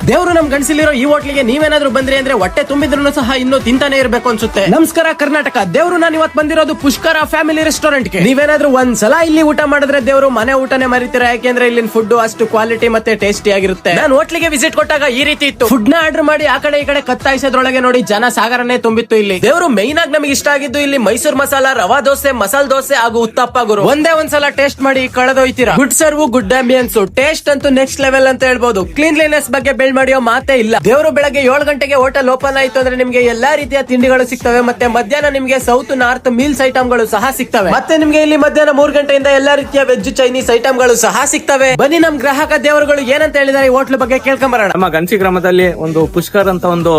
ದೇವ್ರು ನಮ್ ಗಂಡಸಿಲಿರೋ ಈ ಹೋಟ್ಲಿಗೆ ನೀವೇನಾದ್ರೂ ಬಂದ್ರಿ ಅಂದ್ರೆ ಹೊಟ್ಟೆ ತುಂಬಿದ್ರು ಸಹ ಇನ್ನೂ ತಿಂತಾನೆ ಇರ್ಬೇಕು ಅನ್ಸುತ್ತೆ. ನಮಸ್ಕಾರ ಕರ್ನಾಟಕ, ದೇವ್ರು ನಾನು ಇವತ್ತು ಬಂದಿರೋದು ಪುಷ್ಕರ ಫ್ಯಾಮಿಲಿ ರೆಸ್ಟೋರೆಂಟ್ ಗೆ. ನೀವೇನಾದ್ರೂ ಒಂದ್ಸಲ ಇಲ್ಲಿ ಊಟ ಮಾಡಿದ್ರೆ ದೇವ್ರು ಮನೆ ಊಟನೇ ಮರಿತೀರಾ, ಯಾಕೆಂದ್ರೆ ಇಲ್ಲಿನ ಫುಡ್ ಅಷ್ಟು ಕ್ವಾಲಿಟಿ ಮತ್ತೆ ಟೇಸ್ಟಿ ಆಗಿರುತ್ತೆ. ನಾನು ಹೋಟ್ಲಿಗೆ ವಿಸಿಟ್ ಕೊಟ್ಟಾಗ ಈ ರೀತಿ ಇತ್ತು. ಫುಡ್ ನ ಆರ್ಡರ್ ಮಾಡಿ ಆ ಕಡೆ ಈ ಕಡೆ ಕತ್ತಾಯಿಸೋದ್ರೊಳಗೆ ನೋಡಿ ಜನ ಸಾಗರನೇ ತುಂಬಿತ್ತು ಇಲ್ಲಿ. ದೇವ್ರು ಮೈನ್ ಆಗಿ ನಮಗೆ ಇಷ್ಟ ಆಗಿದ್ದು ಇಲ್ಲಿ ಮೈಸೂರು ಮಸಾಲಾ, ರವಾ ದೋಸೆ, ಮಸಾಲ ದೋಸೆ ಹಾಗೂ ಉತ್ತಪ್ಪ ಗುರು. ಒಂದೇ ಒಂದ್ಸಲ ಟೇಸ್ಟ್ ಮಾಡಿ ಕಳೆದೋಯ್ತೀರಾ. Good serve, good ambiance, taste ಅಂತೂ ನೆಕ್ಸ್ಟ್ ಲೆವೆಲ್ ಅಂತ ಹೇಳ್ಬೋದು. ಕ್ಲೀನ್ಲಿನೆಸ್ ಬಗ್ಗೆ ಬಿಲ್ಡ್ ಮಾಡಿಯೋ ಮಾತೇ ಇಲ್ಲ. ದೇವರು ಬೆಳಗ್ಗೆ 7 ಗಂಟೆಗೆ ಹೋಟೆಲ್ ಓಪನ್ ಆಯ್ತು ಅಂದ್ರೆ ನಿಮ್ಗೆ ಎಲ್ಲಾ ರೀತಿಯ ತಿಂಡಿಗಳು ಸಿಗ್ತವೆ. ಮತ್ತೆ ಮಧ್ಯಾಹ್ನ ನಿಮ್ಗೆ ಸೌತ್ ನಾರ್ತ್ ಮೀಲ್ಸ್ ಐಟಮ್ ಗಳು ಸಹ ಸಿಗ್ತವೆ. ಮತ್ತೆ ನಿಮ್ಗೆ ಇಲ್ಲಿ ಮಧ್ಯಾಹ್ನ 3 ಗಂಟೆಯಿಂದ ಎಲ್ಲಾ ರೀತಿಯ ವೆಜ್ ಚೈನೀಸ್ ಐಟಮ್ ಗಳು ಸಹ ಸಿಗ್ತವೆ. ಬನ್ನಿ ನಮ್ ಗ್ರಾಹಕ ದೇವರುಗಳು ಏನಂತ ಹೇಳಿದಾರೆ ಈ ಹೋಟ್ಲ್ ಬಗ್ಗೆ ಕೇಳ್ಕೊಂಬರೋಣ. ನಮ್ಮ ಗಂಚಿ ಗ್ರಾಮದಲ್ಲಿ ಒಂದು ಪುಷ್ಕರ್ ಅಂತ ಒಂದು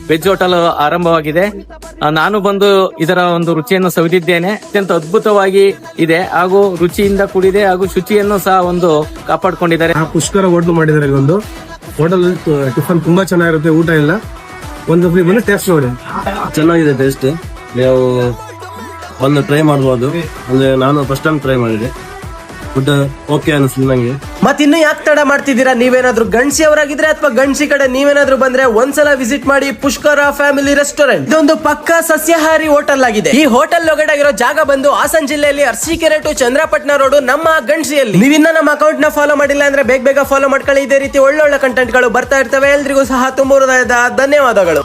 ವೆಜ್ ಹೋಟೆಲ್ ಆರಂಭವಾಗಿದೆ. ನಾನು ಬಂದು ಇದರ ಒಂದು ರುಚಿಯನ್ನು ಸವಿದಿದ್ದೇನೆ. ಅತ್ಯಂತ ಅದ್ಭುತವಾಗಿ ಇದೆ ಹಾಗೂ ರುಚಿಯಿಂದ ಕೂಡಿದೆ ಹಾಗೂ ಶುಚಿಯನ್ನು ಸಹ ಒಂದು ಕಾಪಾಡ್ಕೊಂಡಿದ್ದಾರೆ. ಪುಷ್ಕರ ಹೋಟ್ಲು ಮಾಡಿದ್ದಾರೆ. ಒಂದು ಹೋಟೆಲ್ ಟಿಫನ್ ತುಂಬಾ ಚೆನ್ನಾಗಿರುತ್ತೆ. ಊಟ ಇಲ್ಲ, ಒಂದು ಫ್ರೀ ಬಂದು ಟೇಸ್ಟ್ ನೋಡಿ. ಚೆನ್ನಾಗಿದೆ ಟೇಸ್ಟ್. ನೀವು ಒಂದು ಟ್ರೈ ಮಾಡಬಹುದು. ಅಂದ್ರೆ ನಾನು ಫಸ್ಟ್ ಟೈಮ್ ಟ್ರೈ ಮಾಡಿದೆ. ಫುಡ್ ಓಕೆ ಅನಿಸ್ತು ನಂಗೆ. ಮತ್ ಇನ್ನು ಯಾಕೆ ತಡ ಮಾಡ್ತಿದ್ದೀರಾ? ನೀವೇನಾದ್ರೂ ಗಂಡ್ಸಿ ಅವರಾಗಿದ್ರೆ ಅಥವಾ ಗಂಡ್ಸಿ ಕಡೆ ನೀವೇನಾದ್ರೂ ಬಂದ್ರೆ ಒಂದ್ಸಲ ವಿಸಿಟ್ ಮಾಡಿ ಪುಷ್ಕರ ಫ್ಯಾಮಿಲಿ ರೆಸ್ಟೋರೆಂಟ್. ಇದೊಂದು ಪಕ್ಕಾ ಸಸ್ಯಾಹಾರಿ ಹೋಟೆಲ್ ಆಗಿದೆ. ಈ ಹೋಟೆಲ್ ಲೊಗಡೆ ಆಗಿರೋ ಜಾಗ ಬಂದು ಹಾಸನ ಜಿಲ್ಲೆಯಲ್ಲಿ ಅರಸೀಕೆರೆ ಟು ಚಂದ್ರಪಟ್ಟಣ ರೋಡ್ ನಮ್ಮ ಗಂಡ್ಸಿಯಲ್ಲಿ. ನೀವಿನ್ನ ನಮ್ಮ ಅಕೌಂಟ್ ನ ಫಾಲೋ ಮಾಡಿಲ್ಲ ಅಂದ್ರೆ ಬೇಗ ಫಾಲೋ ಮಾಡ್ಕೊಳ್ಳಿ. ಇದೇ ರೀತಿ ಒಳ್ಳೊಳ್ಳೆ ಕಂಟೆಂಟ್ ಗಳು ಬರ್ತಾ ಇರ್ತವೆ. ಎಲ್ರಿಗೂ ಸಹ ತುಂಬ ಹೃದಯದ ಧನ್ಯವಾದಗಳು.